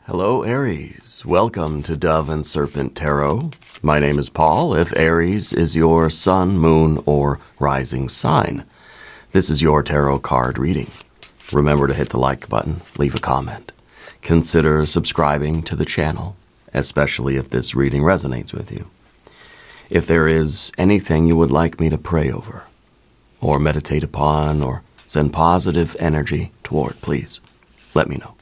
Hello, Aries. Welcome to Dove and Serpent Tarot. My name is Paul. If Aries is your sun, moon, or rising sign, this is your tarot card reading. Remember to hit the like button, leave a comment. Consider subscribing to the channel, especially if this reading resonates with you. If there is anything you would like me to pray over, or meditate upon, or send positive energy toward, please let me know.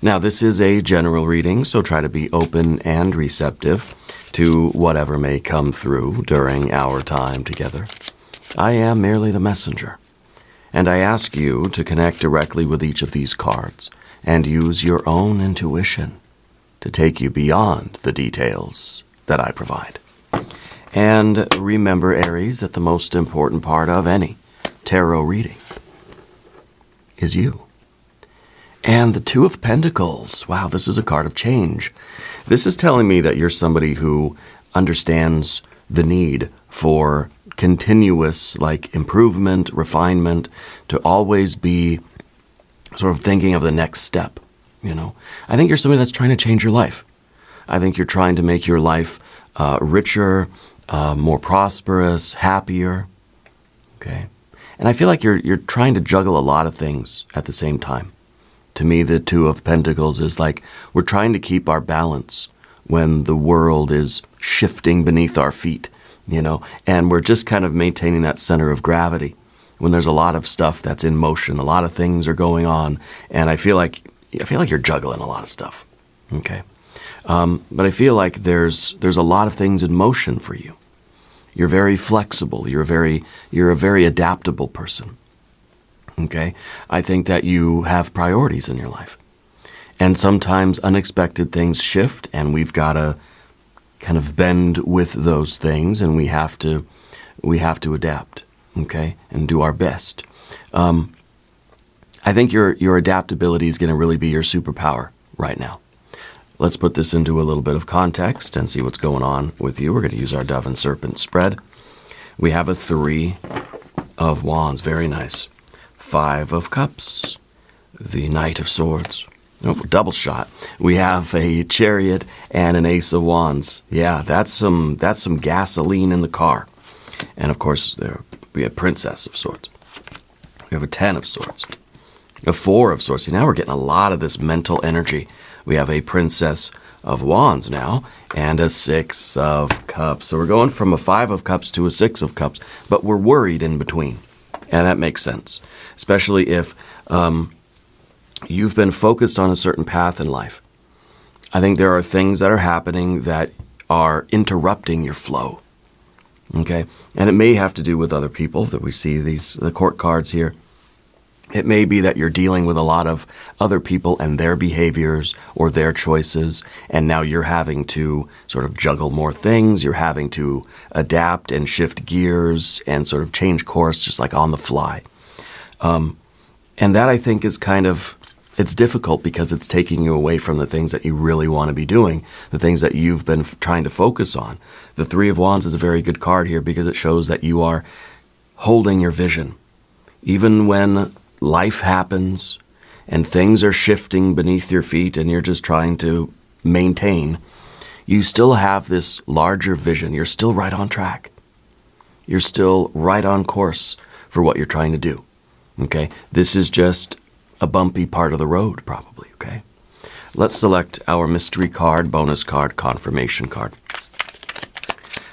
Now, this is a general reading, so try to be open and receptive to whatever may come through during our time together. I am merely the messenger, and I ask you to connect directly with each of these cards and use your own intuition to take you beyond the details that I provide. And remember, Aries, that the most important part of any tarot reading is you. And the Two of Pentacles. Wow, this is a card of change. This is telling me that you're somebody who understands the need for continuous, improvement, refinement, to always be sort of thinking of the next step, I think you're somebody that's trying to change your life. I think you're trying to make your life richer, more prosperous, happier, okay? And I feel like you're trying to juggle a lot of things at the same time. To me, the Two of Pentacles is like we're trying to keep our balance when the world is shifting beneath our feet, and we're just kind of maintaining that center of gravity when there's a lot of stuff that's in motion, a lot of things are going on, and I feel like you're juggling a lot of stuff, okay? But I feel like there's a lot of things in motion for you. You're very flexible. You're a very adaptable person. Okay, I think that you have priorities in your life. And sometimes unexpected things shift, and we've got to kind of bend with those things, and we have to adapt, okay, and do our best. I think your adaptability is going to really be your superpower right now. Let's put this into a little bit of context and see what's going on with you. We're going to use our Dove and Serpent spread. We have a Three of Wands. Very nice. Five of Cups, the Knight of Swords. Oh, double shot. We have a Chariot and an Ace of Wands. Yeah, that's some gasoline in the car. And of course, we have Princess of Swords. We have a Ten of Swords. A Four of Swords. See, now we're getting a lot of this mental energy. We have a Princess of Wands now and a Six of Cups. So we're going from a Five of Cups to a Six of Cups, but we're worried in between. And that makes sense, especially if you've been focused on a certain path in life. I think there are things that are happening that are interrupting your flow, okay? And it may have to do with other people that we see the court cards here. It may be that you're dealing with a lot of other people and their behaviors or their choices, and now you're having to sort of juggle more things. You're having to adapt and shift gears and sort of change course just like on the fly. And that, I think, is it's difficult because it's taking you away from the things that you really want to be doing, the things that you've been trying to focus on. The Three of Wands is a very good card here because it shows that you are holding your vision. Even when life happens and things are shifting beneath your feet and you're just trying to maintain, you still have this larger vision. You're still right on track. You're still right on course for what you're trying to do, okay? This is just a bumpy part of the road, probably, okay? Let's select our mystery card, bonus card, confirmation card.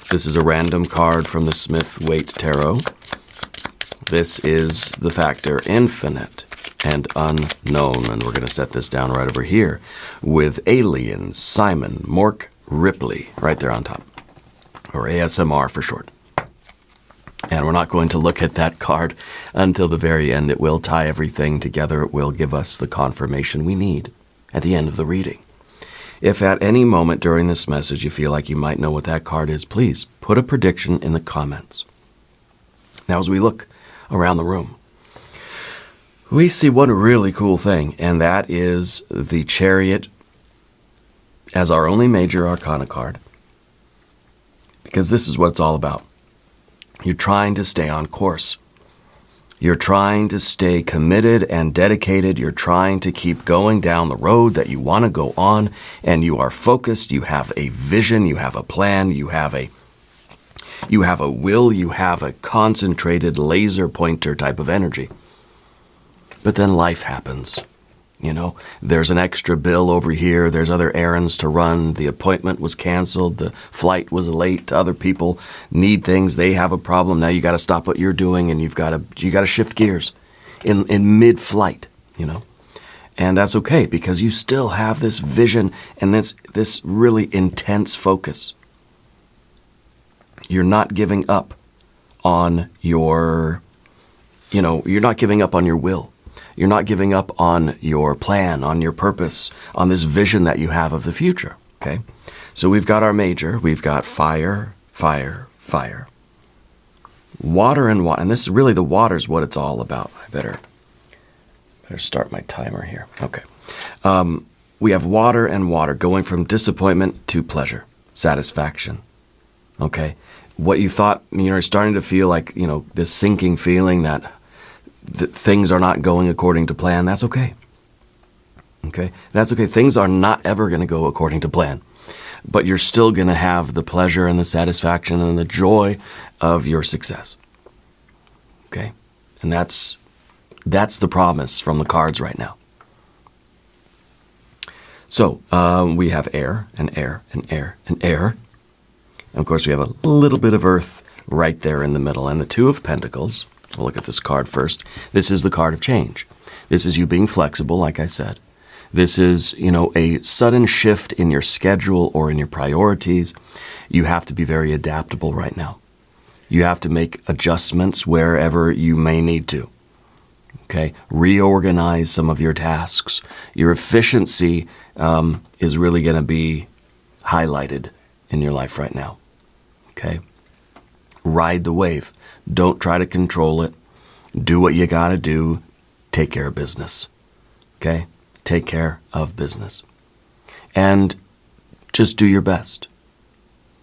This is a random card from the Smith-Waite Tarot. This is the factor infinite and unknown, and we're going to set this down right over here with Alien Simon Mork Ripley right there on top, or ASMR for short. And we're not going to look at that card until the very end. It will tie everything together. It will give us the confirmation we need at the end of the reading. If at any moment during this message you feel like you might know what that card is, please put a prediction in the comments. Now, as we look around the room, we see one really cool thing, and that is the Chariot as our only major arcana card, because this is what it's all about. You're trying to stay on course. You're trying to stay committed and dedicated. You're trying to keep going down the road that you want to go on, and you are focused. You have a vision. You have a plan. You have a will. You have a concentrated laser pointer type of energy. But then life happens. You know, there's an extra bill over here. There's other errands to run. The appointment was canceled. The flight was late. Other people need things. They have a problem. Now you got to stop what you're doing, and you got to shift gears in mid-flight. You know, and that's okay because you still have this vision and this really intense focus. You're not giving up on your, you're not giving up on your will. You're not giving up on your plan, on your purpose, on this vision that you have of the future, okay? So we've got our major. We've got fire, fire, fire. Water and water. And this is really, the water is what it's all about. I better start my timer here. Okay. We have water and water going from disappointment to pleasure, satisfaction, okay? What you thought, you're starting to feel like, this sinking feeling that things are not going according to plan. That's okay. Okay? That's okay. Things are not ever going to go according to plan. But you're still going to have the pleasure and the satisfaction and the joy of your success. Okay? And that's the promise from the cards right now. So, we have air and air and air and air. And of course, we have a little bit of earth right there in the middle. And the Two of Pentacles. We'll look at this card first. This is the card of change. This is you being flexible, like I said. This is, a sudden shift in your schedule or in your priorities. You have to be very adaptable right now. You have to make adjustments wherever you may need to. Okay? Reorganize some of your tasks. Your efficiency is really going to be highlighted in your life right now. Okay? Ride the wave. Don't try to control it. Do what you got to do. Take care of business. Okay? Take care of business. And just do your best.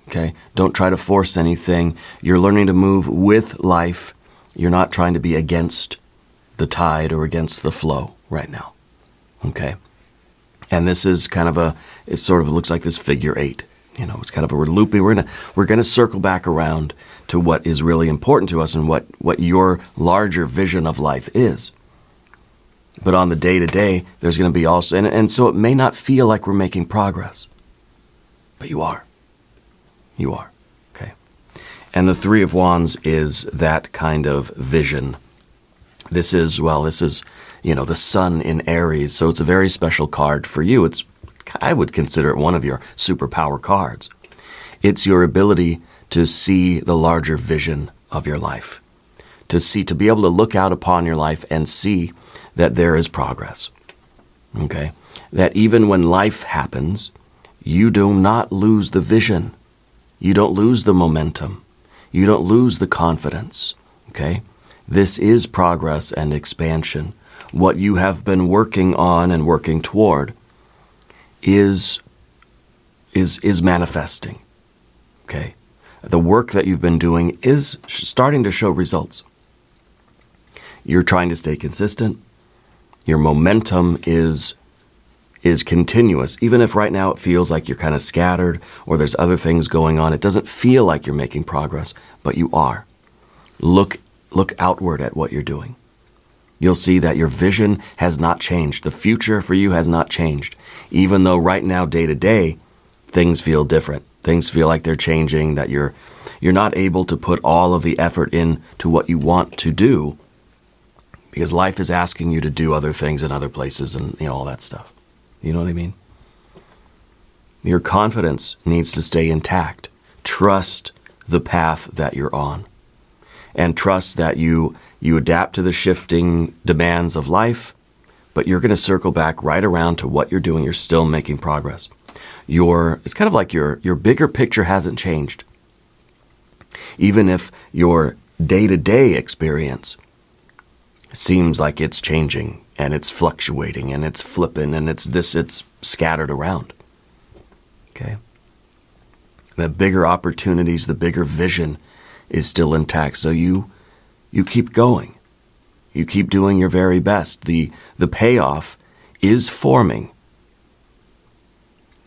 Okay? Don't try to force anything. You're learning to move with life. You're not trying to be against the tide or against the flow right now. Okay? And this is kind of it sort of looks like this figure 8. It's kind of we're looping. We're gonna circle back around to what is really important to us and what your larger vision of life is. But on the day-to-day, there's going to be also, and so it may not feel like we're making progress, but you are. You are, okay? And the Three of Wands is that kind of vision. This is, the sun in Aries, so it's a very special card for you. I would consider it one of your superpower cards. It's your ability to see the larger vision of your life, to be able to look out upon your life and see that there is progress, okay? That even when life happens, you do not lose the vision. You don't lose the momentum. You don't lose the confidence, okay? This is progress and expansion. What you have been working on and working toward is manifesting, okay? The work that you've been doing is starting to show results. You're trying to stay consistent. Your momentum is continuous. Even if right now it feels like you're kind of scattered or there's other things going on, it doesn't feel like you're making progress, but you are. Look outward at what you're doing. You'll see that your vision has not changed. The future for you has not changed. Even though right now, day to day, things feel different. Things feel like they're changing, that you're not able to put all of the effort into what you want to do because life is asking you to do other things in other places and all that stuff. You know what I mean? Your confidence needs to stay intact. Trust the path that you're on. And trust that you adapt to the shifting demands of life, but you're going to circle back right around to what you're doing. You're still making progress. It's kind of like your bigger picture hasn't changed. Even if your day-to-day experience seems like it's changing and it's fluctuating and it's flipping and it's scattered around. Okay? The bigger opportunities, the bigger vision is still intact. So you keep going. You keep doing your very best. The payoff is forming.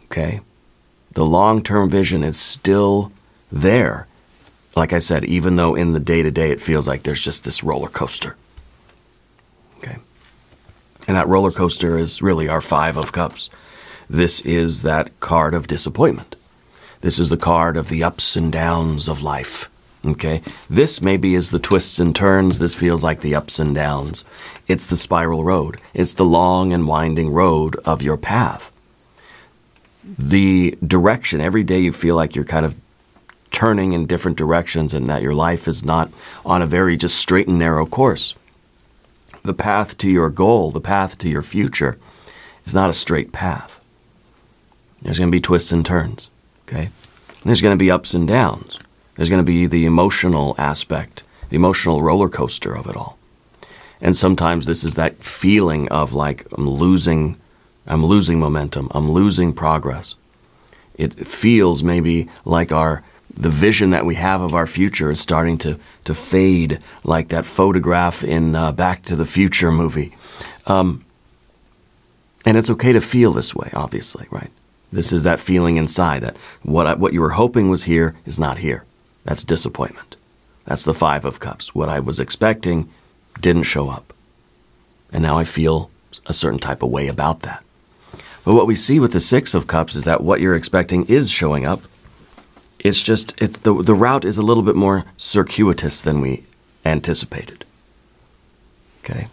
Okay? The long-term vision is still there. Like I said, even though in the day-to-day it feels like there's just this roller coaster. Okay? And that roller coaster is really our Five of Cups. This is that card of disappointment. This is the card of the ups and downs of life. Okay? This maybe is the twists and turns. This feels like the ups and downs. It's the spiral road. It's the long and winding road of your path. The direction, every day you feel like you're kind of turning in different directions and that your life is not on a very just straight and narrow course. The path to your goal, the path to your future, is not a straight path. There's going to be twists and turns, okay? And there's going to be ups and downs. There's going to be the emotional aspect, the emotional roller coaster of it all. And sometimes this is that feeling of like I'm losing momentum, I'm losing progress. It feels maybe like the vision that we have of our future is starting to fade, like that photograph in Back to the Future movie. And it's okay to feel this way, obviously, right? This is that feeling inside that what you were hoping was here is not here. That's disappointment. That's the Five of Cups. What I was expecting didn't show up. And now I feel a certain type of way about that. But what we see with the Six of Cups is that what you're expecting is showing up. It's just, the route is a little bit more circuitous than we anticipated. Okay?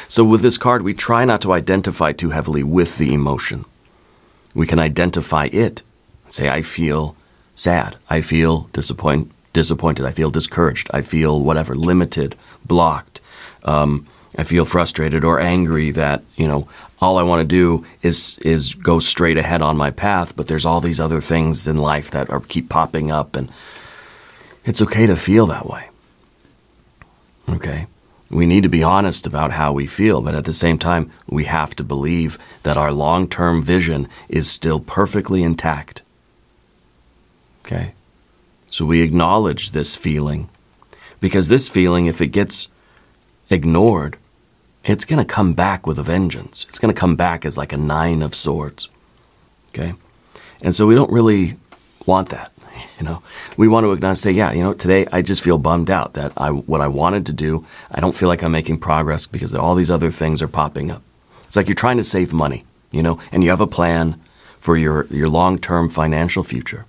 So with this card, we try not to identify too heavily with the emotion. We can identify it. Say, I feel sad. I feel disappointed. I feel discouraged. I feel whatever, limited, blocked. I feel frustrated or angry that, all I want to do is go straight ahead on my path, but there's all these other things in life that keep popping up, and it's okay to feel that way. Okay? We need to be honest about how we feel, but at the same time, we have to believe that our long-term vision is still perfectly intact. Okay? So we acknowledge this feeling, because this feeling, if it gets ignored, it's going to come back with a vengeance. It's going to come back as like a Nine of Swords. Okay? And so we don't really want that. We want to acknowledge, say, today I just feel bummed out that what I wanted to do, I don't feel like I'm making progress because all these other things are popping up. It's like you're trying to save money, and you have a plan for your long-term financial future,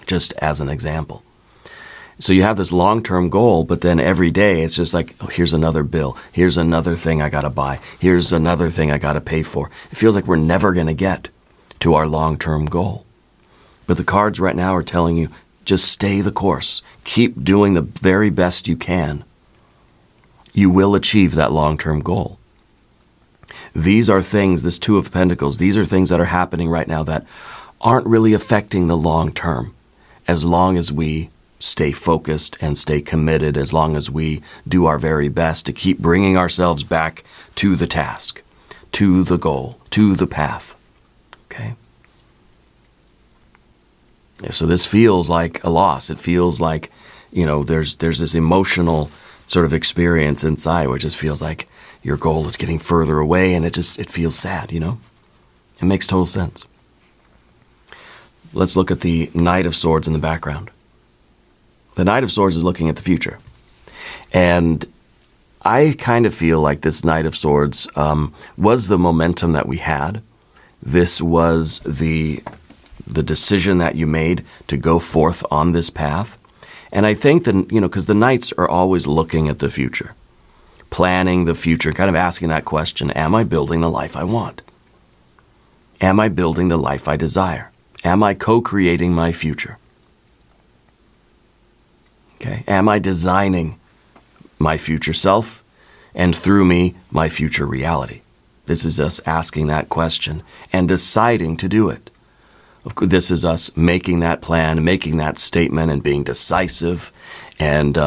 just as an example. So you have this long-term goal, but then every day it's just like, oh, here's another bill. Here's another thing I got to buy. Here's another thing I got to pay for. It feels like we're never going to get to our long-term goal. But the cards right now are telling you, just stay the course. Keep doing the very best you can. You will achieve that long-term goal. These are things, this Two of Pentacles, these are things that are happening right now that aren't really affecting the long term, as long as we stay focused and stay committed, as long as we do our very best to keep bringing ourselves back to the task, to the goal, to the path. Okay? Yeah, so this feels like a loss. It feels like, there's this emotional sort of experience inside where it just feels like your goal is getting further away, and it feels sad, It makes total sense. Let's look at the Knight of Swords in the background. The Knight of Swords is looking at the future. And I kind of feel like this Knight of Swords was the momentum that we had. This was the decision that you made to go forth on this path. And I think that, because the Knights are always looking at the future, planning the future, kind of asking that question, am I building the life I want? Am I building the life I desire? Am I co-creating my future? Okay. Am I designing my future self and through me, my future reality? This is us asking that question and deciding to do it. This is us making that plan, making that statement and being decisive and,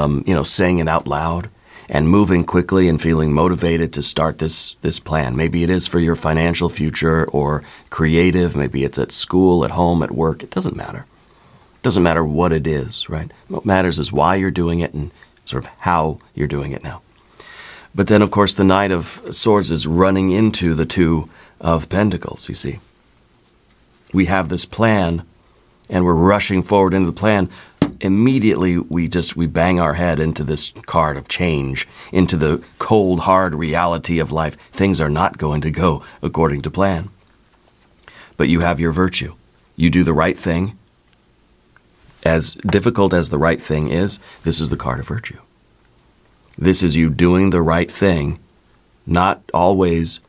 saying it out loud and moving quickly and feeling motivated to start this plan. Maybe it is for your financial future or creative. Maybe it's at school, at home, at work. It doesn't matter. It doesn't matter what it is, right? What matters is why you're doing it and sort of how you're doing it now. But then, of course, the Knight of Swords is running into the Two of Pentacles, you see. We have this plan, and we're rushing forward into the plan. Immediately, we bang our head into this card of change, into the cold, hard reality of life. Things are not going to go according to plan. But you have your virtue. You do the right thing. As difficult as the right thing is, this is the card of virtue. This is you doing the right thing, not always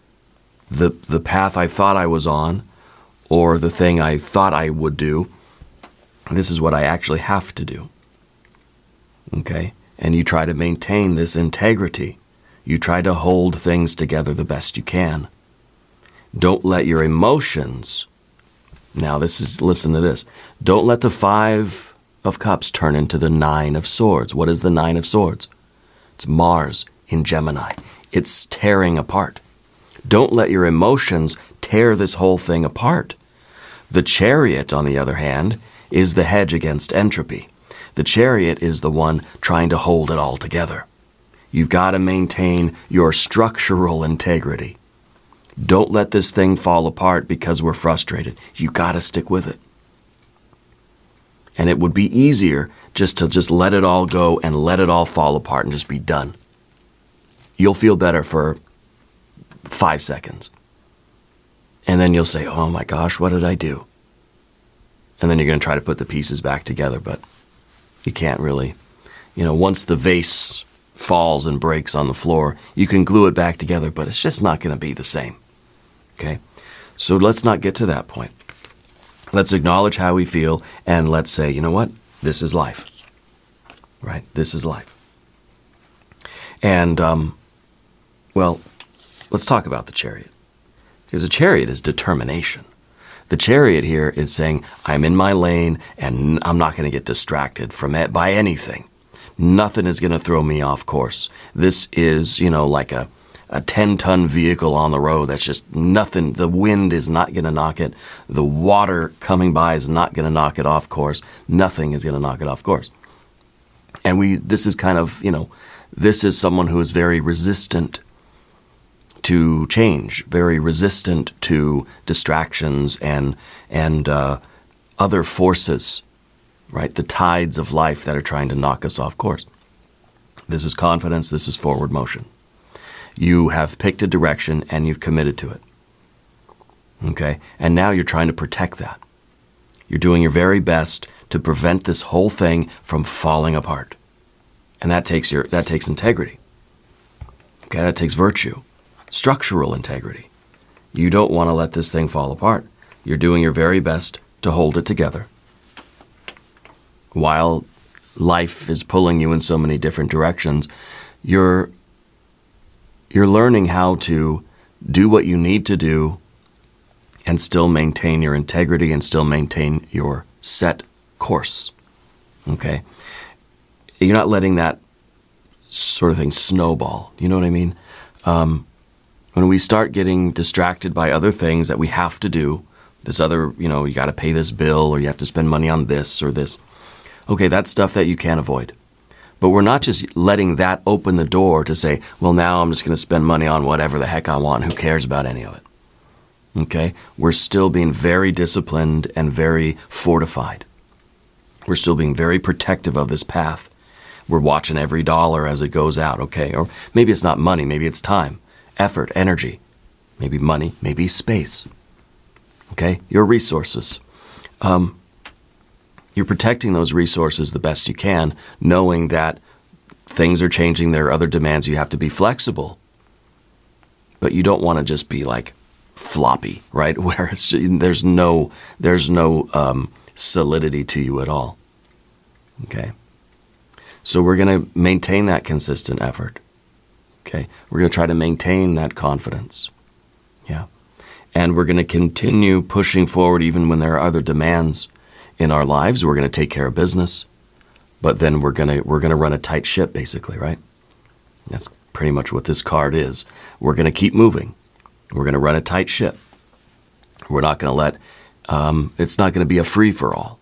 the path I thought I was on or the thing I thought I would do. This is what I actually have to do. Okay? And you try to maintain this integrity. You try to hold things together the best you can. Don't let your emotions, now listen to this. Don't let the Five of Cups turn into the Nine of Swords. What is the Nine of Swords? It's Mars in Gemini. It's tearing apart. Don't let your emotions tear this whole thing apart. The Chariot, on the other hand, is the hedge against entropy. The Chariot is the one trying to hold it all together. You've got to maintain your structural integrity. Don't let this thing fall apart because we're frustrated. You've got to stick with it. And it would be easier just to let it all go and let it all fall apart and just be done. You'll feel better for 5 seconds. And then you'll say, oh my gosh, what did I do? And then you're going to try to put the pieces back together, but you can't really. Once the vase falls and breaks on the floor, you can glue it back together, but it's just not going to be the same. Okay? So let's not get to that point. Let's acknowledge how we feel, and let's say, you know what? This is life. Right? This is life. And, let's talk about the Chariot. Because the Chariot is determination. The Chariot here is saying, I'm in my lane, and I'm not going to get distracted from it by anything. Nothing is going to throw me off course. This is, like a 10-ton vehicle on the road. That's just nothing. The wind is not going to knock it. The water coming by is not going to knock it off course. Nothing is going to knock it off course. And this is kind of, this is someone who is very resistant to change, very resistant to distractions and other forces, right? The tides of life that are trying to knock us off course. This is confidence. This is forward motion. You have picked a direction and you've committed to it. Okay? And now you're trying to protect that. You're doing your very best to prevent this whole thing from falling apart. And that takes integrity. Okay? That takes virtue. Structural integrity. You don't want to let this thing fall apart. You're doing your very best to hold it together. While life is pulling you in so many different directions, you're learning how to do what you need to do and still maintain your integrity and still maintain your set course. Okay? You're not letting that sort of thing snowball. You know what I mean? When we start getting distracted by other things that we have to do, this other, you got to pay this bill or you have to spend money on this or this. Okay, that's stuff that you can't avoid. But we're not just letting that open the door to say, well, now I'm just going to spend money on whatever the heck I want. Who cares about any of it? Okay? We're still being very disciplined and very fortified. We're still being very protective of this path. We're watching every dollar as it goes out, okay? Or maybe it's not money, maybe it's time, effort, energy, maybe money, maybe space. Okay? Your resources. You're protecting those resources the best you can, knowing that things are changing. There are other demands. You have to be flexible. But you don't want to just be like floppy, right? Where there's no solidity to you at all. Okay? So we're going to maintain that consistent effort. Okay? We're going to try to maintain that confidence. Yeah. And we're going to continue pushing forward even when there are other demands in our lives. We're going to take care of business, but then we're going to run a tight ship, basically, right? That's pretty much what this card is. We're going to keep moving. We're going to run a tight ship. We're not going to let, it's not going to be a free-for-all,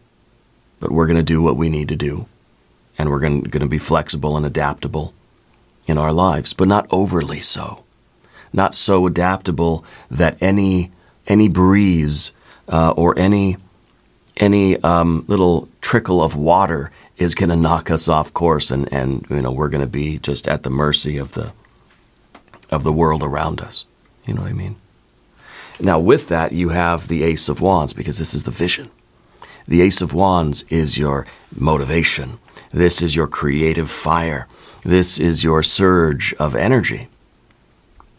but we're going to do what we need to do, and we're going to be flexible and adaptable in our lives, but not overly so. Not so adaptable that any breeze or any little trickle of water is going to knock us off course, and we're going to be just at the mercy of the world around us. You know what I mean? Now, with that, you have the Ace of Wands, because this is the vision. The Ace of Wands is your motivation. This is your creative fire. This is your surge of energy.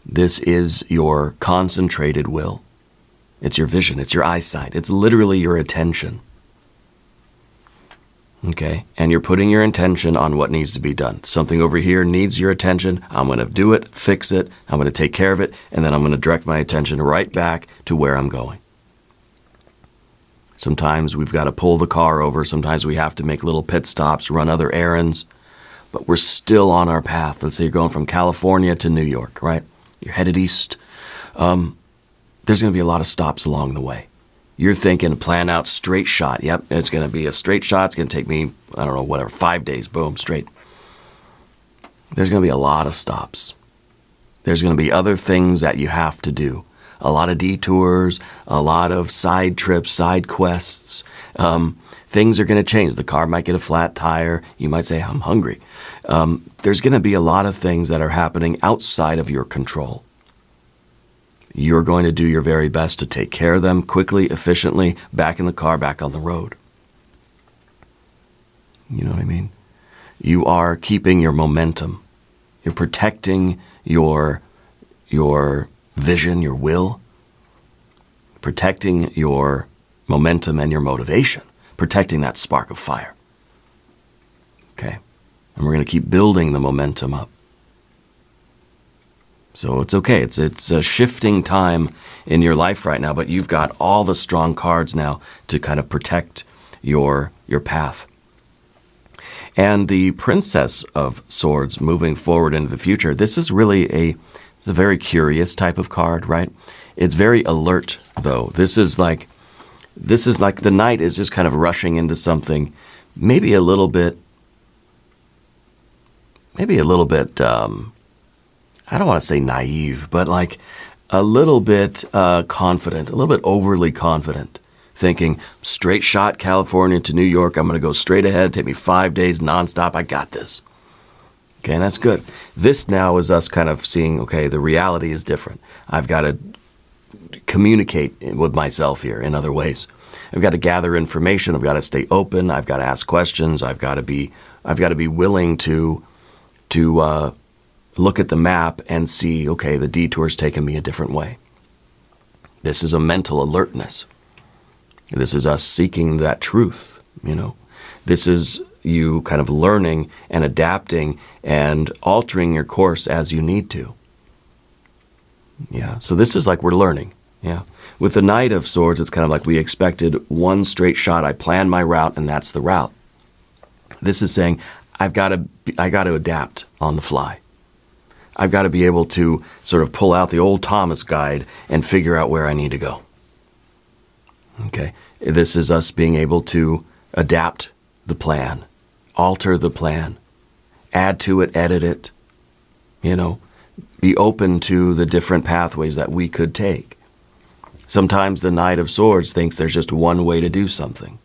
This is your concentrated will. It's your vision. It's your eyesight. It's literally your attention. Okay? And you're putting your intention on what needs to be done. Something over here needs your attention. I'm going to do it, fix it. I'm going to take care of it. And then I'm going to direct my attention right back to where I'm going. Sometimes we've got to pull the car over. Sometimes we have to make little pit stops, run other errands. But we're still on our path. Let's say you're going from California to New York, right? You're headed east. There's going to be a lot of stops along the way. You're thinking, plan out, straight shot. Yep, it's going to be a straight shot. It's going to take me, 5 days. Boom, straight. There's going to be a lot of stops. There's going to be other things that you have to do. A lot of detours, a lot of side trips, side quests. Things are going to change. The car might get a flat tire. You might say, I'm hungry. There's going to be a lot of things that are happening outside of your control. You're going to do your very best to take care of them quickly, efficiently, back in the car, back on the road. You know what I mean? You are keeping your momentum. You're protecting your vision, your will, protecting your momentum and your motivation, protecting that spark of fire. Okay? And we're going to keep building the momentum up. So it's okay. It's a shifting time in your life right now, but you've got all the strong cards now to kind of protect your path. And the Princess of Swords moving forward into the future, this is really it's a very curious type of card, right? It's very alert, though. This is like the knight is just kind of rushing into something, maybe a little bit, I don't want to say naive, but like a little bit confident, a little bit overly confident, thinking straight shot California to New York. I'm going to go straight ahead. Take me 5 days nonstop. I got this. Okay, and that's good. This now is us kind of seeing, okay, the reality is different. I've got to communicate with myself here in other ways. I've got to gather information. I've got to stay open. I've got to ask questions. I've got to be willing to look at the map and see, okay, the detour's taken me a different way. This is a mental alertness. This is us seeking that truth, This is you kind of learning and adapting and altering your course as you need to. Yeah, so this is like we're learning. Yeah. With the Knight of Swords, it's kind of like we expected one straight shot. I planned my route, and that's the route. This is saying, I got to adapt on the fly. I've got to be able to sort of pull out the old Thomas guide and figure out where I need to go. Okay, this is us being able to adapt the plan, alter the plan, add to it, edit it, be open to the different pathways that we could take. Sometimes the Knight of Swords thinks there's just one way to do something,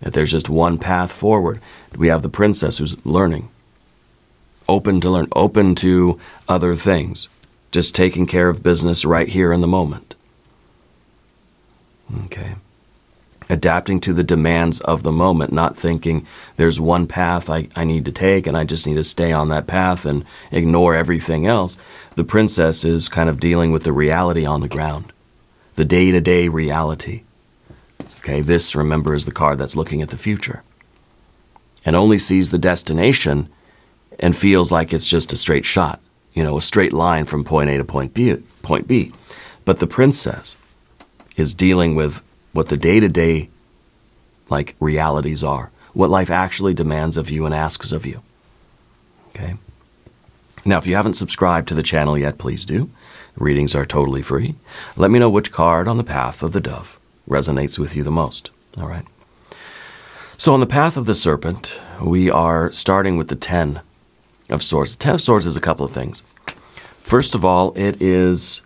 that there's just one path forward. We have the Princess who's learning. Open to learn, open to other things, just taking care of business right here in the moment. Okay. Adapting to the demands of the moment, not thinking there's one path I need to take and I just need to stay on that path and ignore everything else. The Princess is kind of dealing with the reality on the ground, the day-to-day reality. Okay, this, remember, is the card that's looking at the future and only sees the destination and feels like it's just a straight shot, a straight line from point A to point B. But the Princess is dealing with what the day-to-day realities are, what life actually demands of you and asks of you. Okay? Now, if you haven't subscribed to the channel yet, please do. Readings are totally free. Let me know which card on the path of the dove resonates with you the most. All right? So on the path of the serpent, we are starting with the 10 of Swords. The Ten of Swords is a couple of things. First of all, it is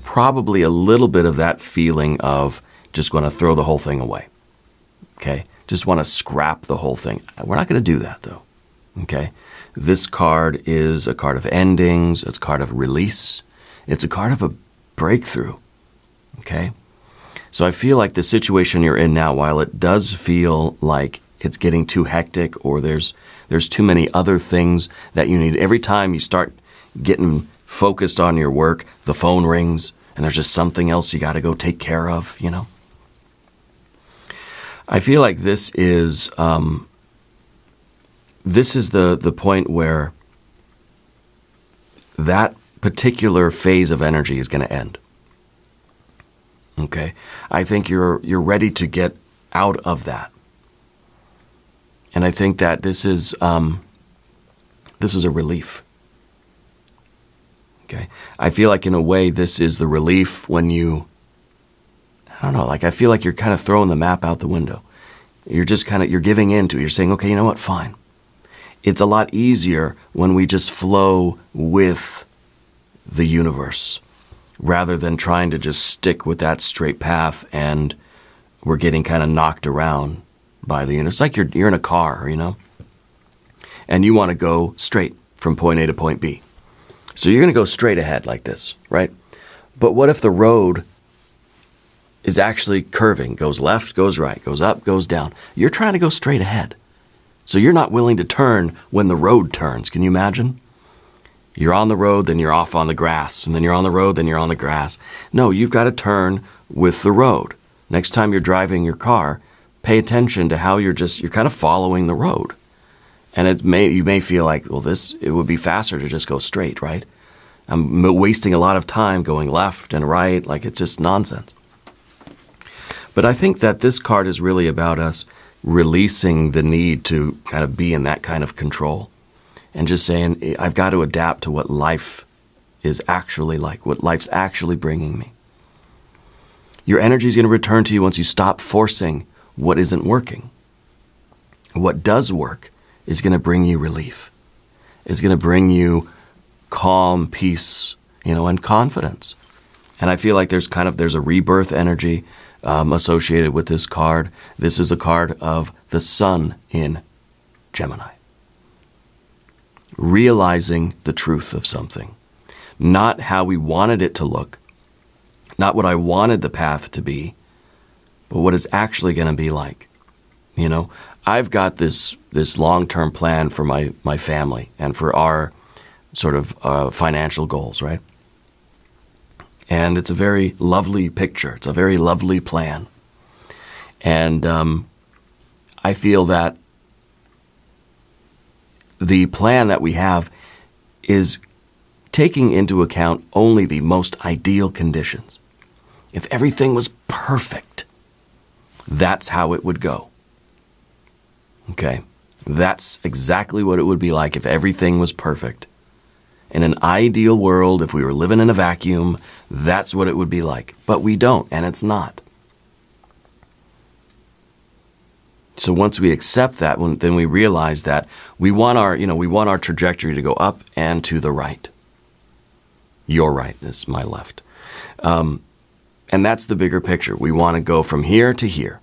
probably a little bit of that feeling of just going to throw the whole thing away. Okay? Just want to scrap the whole thing. We're not going to do that, though. Okay? This card is a card of endings. It's a card of release. It's a card of a breakthrough. Okay? So I feel like the situation you're in now, while it does feel like it's getting too hectic or there's too many other things that you need, every time you start getting focused on your work, the phone rings and there's just something else you got to go take care of, you know? I feel like this is the point where that particular phase of energy is going to end. Okay? I think you're ready to get out of that. And I think that this is a relief. Okay? I feel like in a way this is the relief when you, I don't know, like I feel like you're kind of throwing the map out the window. You're just kind of, you're giving in to it. You're saying, okay, you know what, fine. It's a lot easier when we just flow with the universe rather than trying to just stick with that straight path and we're getting kind of knocked around by the universe. It's like you're in a car, you know, and you want to go straight from point A to point B. So you're going to go straight ahead like this, right? But what if the road is actually curving, goes left, goes right, goes up, goes down? You're trying to go straight ahead. So you're not willing to turn when the road turns. Can you imagine? You're on the road, then you're off on the grass, and then you're on the road, then you're on the grass. No, you've got to turn with the road. Next time you're driving your car, pay attention to how you're kind of following the road. And you may feel like, well, it would be faster to just go straight, right? I'm wasting a lot of time going left and right, like it's just nonsense. But I think that this card is really about us releasing the need to kind of be in that kind of control and just saying, I've got to adapt to what life is actually like, what life's actually bringing me. Your energy is going to return to you once you stop forcing what isn't working. What does work is going to bring you relief, is going to bring you calm, peace, and confidence. And I feel like there's a rebirth energy associated with this card. This is a card of the sun in Gemini. Realizing the truth of something. Not how we wanted it to look, not what I wanted the path to be, but what it's actually going to be like. I've got this long-term plan for my family and for our sort of financial goals, right? And it's a very lovely picture. It's a very lovely plan. And I feel that the plan that we have is taking into account only the most ideal conditions. If everything was perfect, that's how it would go. Okay? That's exactly what it would be like if everything was perfect. In an ideal world, if we were living in a vacuum, that's what it would be like. But we don't, and it's not. So once we accept that, then we realize that we want our trajectory to go up and to the right. Your right is my left. And that's the bigger picture. We want to go from here to here.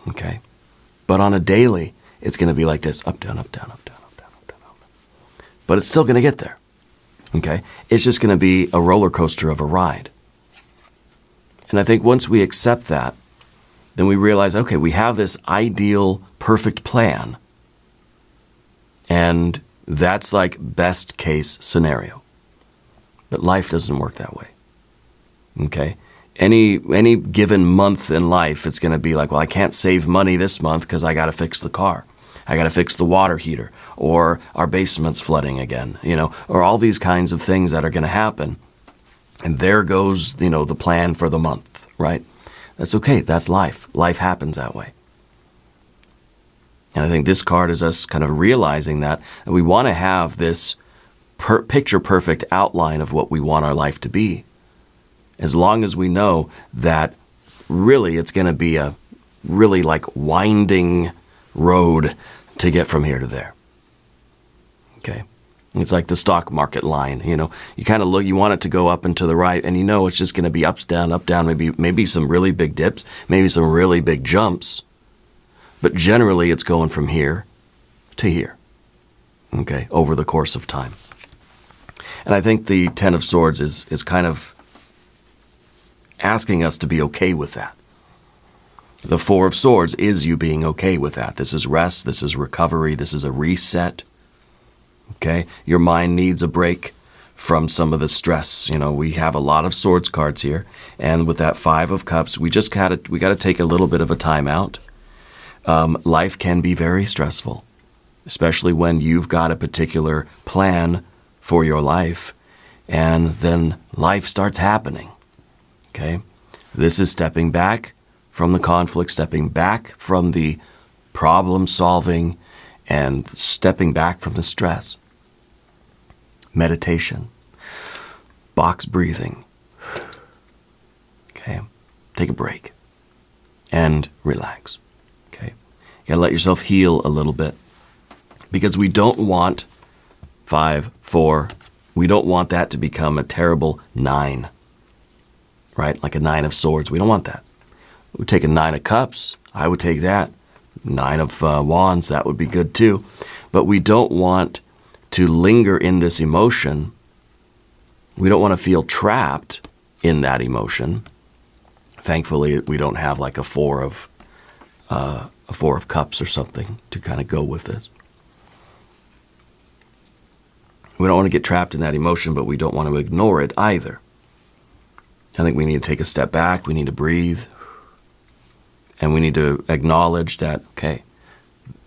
Okay? But on a daily, it's going to be like this, up, down, up, down, up, down, up, down, up, down, up. But it's still going to get there. Okay? It's just going to be a roller coaster of a ride. And I think once we accept that, then we realize, okay, we have this ideal, perfect plan. And that's like best case scenario. But life doesn't work that way. Okay? Any given month in life, it's going to be like, well, I can't save money this month because I got to fix the car. I got to fix the water heater, or our basement's flooding again, or all these kinds of things that are going to happen. And there goes, the plan for the month, right? That's okay. That's life. Life happens that way. And I think this card is us kind of realizing that we want to have this picture-perfect outline of what we want our life to be. As long as we know that really it's going to be a really like winding road to get from here to there. Okay? It's like the stock market line, you know. You kind of look, you want it to go up and to the right, and you know it's just going to be up, down, maybe some really big dips, maybe some really big jumps. But generally it's going from here to here, okay, over the course of time. And I think the Ten of Swords is kind of asking us to be okay with that. The Four of Swords is you being okay with that. This is rest, this is recovery, this is a reset. Okay? Your mind needs a break from some of the stress. You know, we have a lot of Swords cards here, and with that Five of Cups, we got to take a little bit of a time out. Life can be very stressful, especially when you've got a particular plan for your life, and then life starts happening. Okay? This is stepping back from the conflict, stepping back from the problem solving, and stepping back from the stress. Meditation. Box breathing. Okay? Take a break. And relax. Okay? You gotta let yourself heal a little bit. Because we don't want 5, 4, we don't want that to become a terrible 9. Right? Like a 9 of Swords. We don't want that. We would take a 9 of Cups. I would take that. 9 of Wands, that would be good too. But we don't want to linger in this emotion. We don't want to feel trapped in that emotion. Thankfully, we don't have like a 4 of Cups or something to kind of go with this. We don't want to get trapped in that emotion, but we don't want to ignore it either. I think we need to take a step back. We need to breathe. And we need to acknowledge that, okay,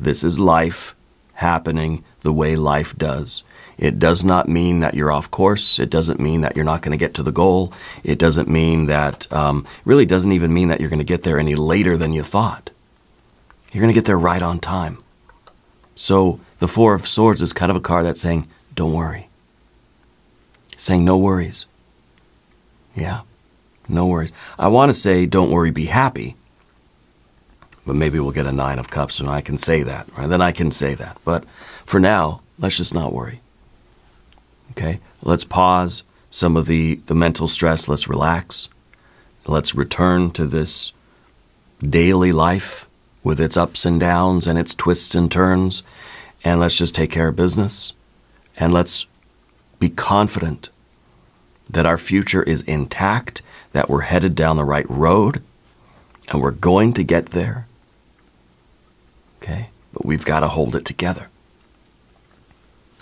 this is life happening the way life does. It does not mean that you're off course. It doesn't mean that you're not going to get to the goal. It doesn't mean that, really doesn't even mean that you're going to get there any later than you thought. You're going to get there right on time. So the Four of Swords is kind of a card that's saying, don't worry. It's saying no worries. Yeah, no worries. I want to say, don't worry, be happy. But maybe we'll get a 9 of Cups and I can say that, right? Then I can say that. But for now, let's just not worry. Okay? Let's pause some of the mental stress. Let's relax. Let's return to this daily life with its ups and downs and its twists and turns. And let's just take care of business. And let's be confident that our future is intact, that we're headed down the right road, and we're going to get there. Okay? But we've got to hold it together.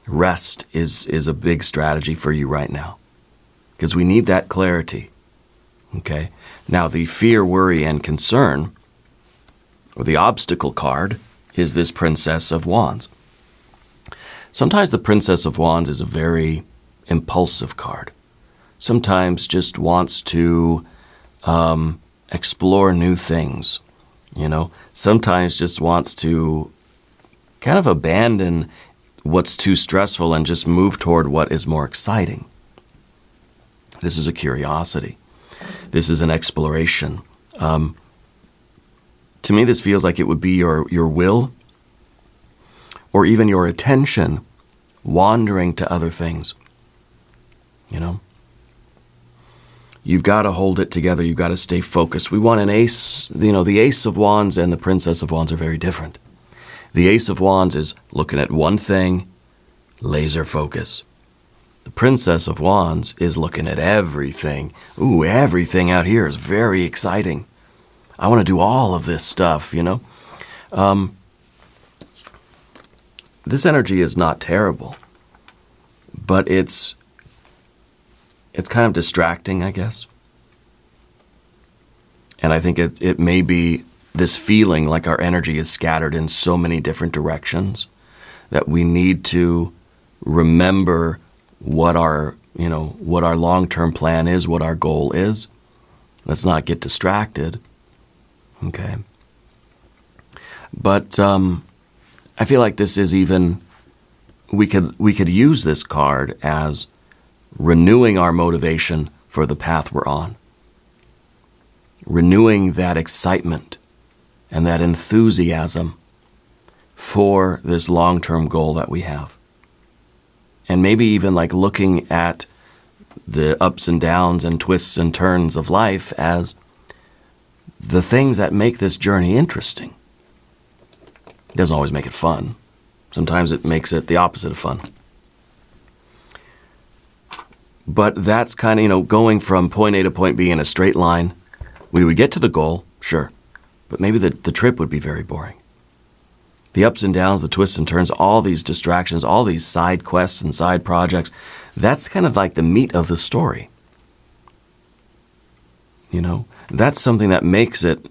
Rest is a big strategy for you right now, because we need that clarity. Okay? Now, the fear, worry, and concern, or the obstacle card, is this Princess of Wands. Sometimes the Princess of Wands is a very impulsive card. Sometimes just wants to explore new things. You know, sometimes just wants to kind of abandon what's too stressful and just move toward what is more exciting. This is a curiosity. This is an exploration. To me, this feels like it would be your will or even your attention wandering to other things. You know? You've got to hold it together. You've got to stay focused. We want an ace. You know, the Ace of Wands and the Princess of Wands are very different. The Ace of Wands is looking at one thing, laser focus. The Princess of Wands is looking at everything. Ooh, everything out here is very exciting. I want to do all of this stuff, you know. This energy is not terrible, but it's kind of distracting, I guess. And I think it may be this feeling like our energy is scattered in so many different directions that we need to remember what our long-term plan is, what our goal is. Let's not get distracted. Okay. But I feel like this is even, we could use this card as renewing our motivation for the path we're on. Renewing that excitement and that enthusiasm for this long-term goal that we have. And maybe even like looking at the ups and downs and twists and turns of life as the things that make this journey interesting. It doesn't always make it fun. Sometimes it makes it the opposite of fun. But that's kind of, going from point A to point B in a straight line. We would get to the goal, sure, but maybe the trip would be very boring. The ups and downs, the twists and turns, all these distractions, all these side quests and side projects, that's kind of like the meat of the story. That's something that makes it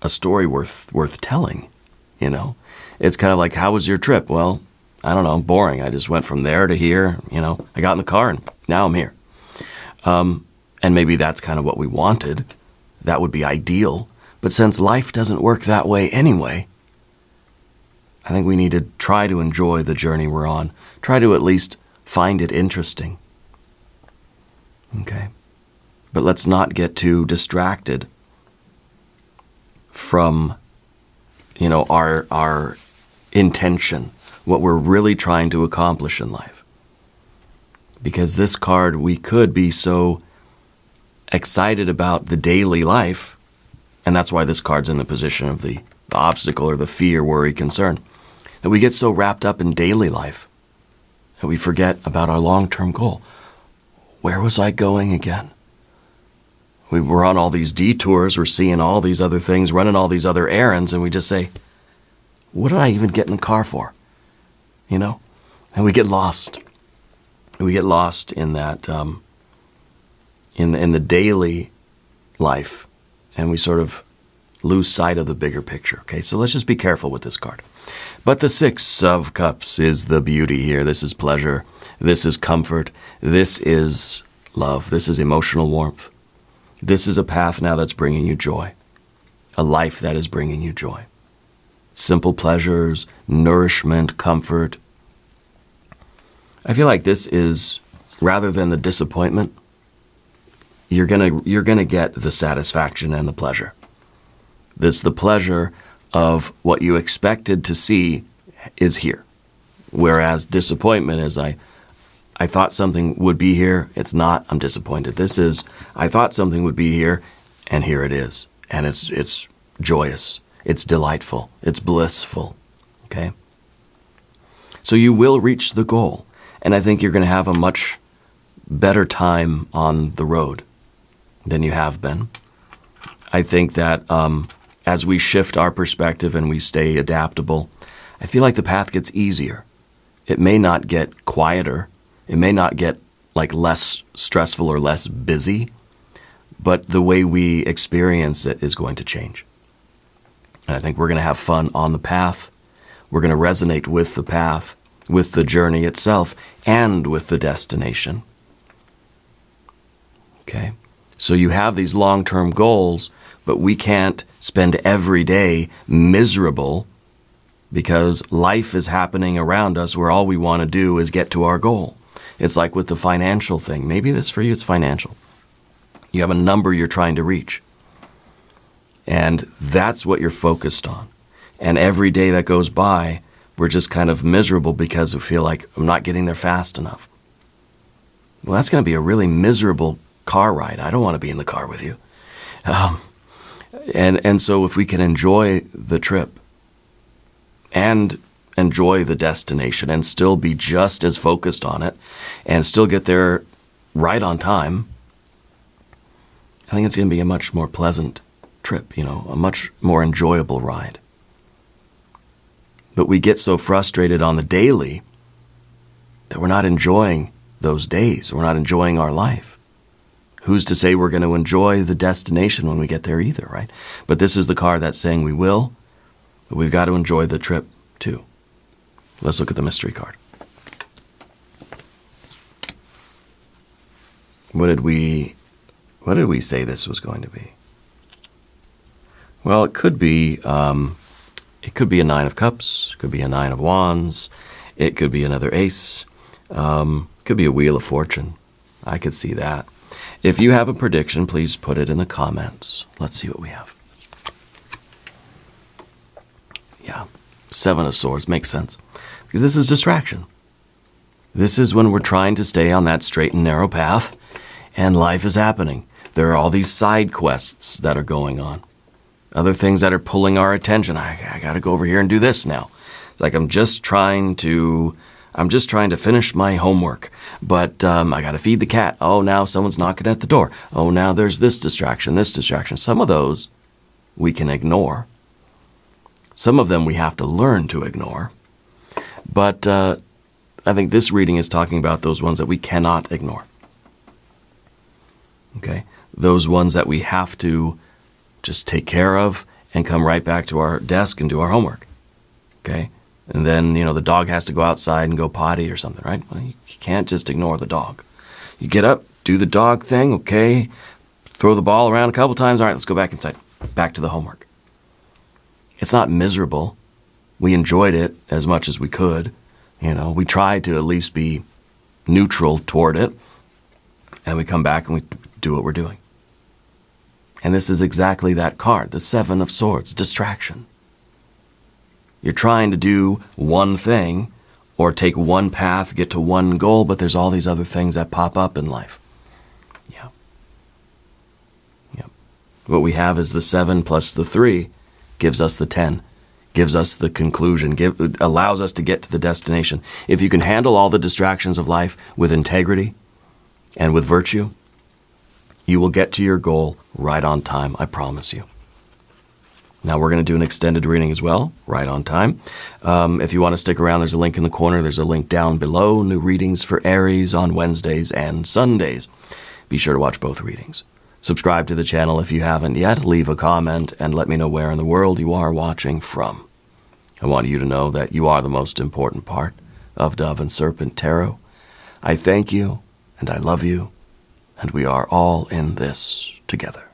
a story worth telling, It's kind of like, how was your trip? Well, I don't know, boring. I just went from there to here, I got in the car and now I'm here. And maybe that's kind of what we wanted. That would be ideal. But since life doesn't work that way anyway, I think we need to try to enjoy the journey we're on. Try to at least find it interesting. Okay? But let's not get too distracted from, our intention, what we're really trying to accomplish in life. Because this card, we could be so excited about the daily life, and that's why this card's in the position of the obstacle or the fear, worry, concern, that we get so wrapped up in daily life that we forget about our long-term goal. Where was I going again? We were on all these detours, we're seeing all these other things, running all these other errands, and we just say, what did I even get in the car for? And we get lost. We get lost in that, in the daily life, and we sort of lose sight of the bigger picture. Okay, so let's just be careful with this card. But the Six of Cups is the beauty here. This is pleasure. This is comfort. This is love. This is emotional warmth. This is a path now that's bringing you joy. A life that is bringing you joy. Simple pleasures, nourishment, comfort. I feel like this is, rather than the disappointment, you're gonna get the satisfaction and the pleasure. This, the pleasure of what you expected to see is here. Whereas disappointment is, I thought something would be here, it's not, I'm disappointed. This is, I thought something would be here, and here it is. And it's joyous, it's delightful, it's blissful, okay? So you will reach the goal, and I think you're going to have a much better time on the road than you have been. I think that as we shift our perspective and we stay adaptable, I feel like the path gets easier. It may not get quieter, it may not get like less stressful or less busy, but the way we experience it is going to change. And I think we're going to have fun on the path. We're going to resonate with the path, with the journey itself, and with the destination. Okay? So you have these long-term goals, but we can't spend every day miserable because life is happening around us where all we want to do is get to our goal. It's like with the financial thing. Maybe this for you, it's financial. You have a number you're trying to reach. And that's what you're focused on. And every day that goes by, we're just kind of miserable because we feel like I'm not getting there fast enough. Well, that's going to be a really miserable car ride. I don't want to be in the car with you. And so if we can enjoy the trip and enjoy the destination and still be just as focused on it and still get there right on time, I think it's going to be a much more pleasant trip, a much more enjoyable ride. But we get so frustrated on the daily that we're not enjoying those days. We're not enjoying our life. Who's to say we're going to enjoy the destination when we get there either, right? But this is the card that's saying we will, but we've got to enjoy the trip too. Let's look at the mystery card. What did we say this was going to be? Well, it could be a Nine of Cups, it could be a Nine of Wands, it could be another Ace, it could be a Wheel of Fortune. I could see that. If you have a prediction, please put it in the comments. Let's see what we have. Yeah, Seven of Swords makes sense. Because this is distraction. This is when we're trying to stay on that straight and narrow path, and life is happening. There are all these side quests that are going on. Other things that are pulling our attention. I got to go over here and do this now. It's like I'm just trying to finish my homework, but I got to feed the cat. Oh, now someone's knocking at the door. Oh, now there's this distraction, this distraction. Some of those we can ignore. Some of them we have to learn to ignore. But I think this reading is talking about those ones that we cannot ignore. Okay? Those ones that we have to just take care of and come right back to our desk and do our homework. Okay? And then, the dog has to go outside and go potty or something, right? Well, you can't just ignore the dog. You get up, do the dog thing, okay? Throw the ball around a couple times. All right, let's go back inside. Back to the homework. It's not miserable. We enjoyed it as much as we could. We tried to at least be neutral toward it. And we come back and we do what we're doing. And this is exactly that card, the Seven of Swords, distraction. You're trying to do one thing or take one path, get to one goal, but there's all these other things that pop up in life. Yeah. What we have is the 7 plus the 3 gives us the 10, gives us the conclusion, allows us to get to the destination. If you can handle all the distractions of life with integrity and with virtue, you will get to your goal right on time, I promise you. Now we're going to do an extended reading as well, right on time. If you want to stick around, there's a link in the corner. There's a link down below. New readings for Aries on Wednesdays and Sundays. Be sure to watch both readings. Subscribe to the channel if you haven't yet. Leave a comment and let me know where in the world you are watching from. I want you to know that you are the most important part of Dove and Serpent Tarot. I thank you and I love you, and we are all in this together.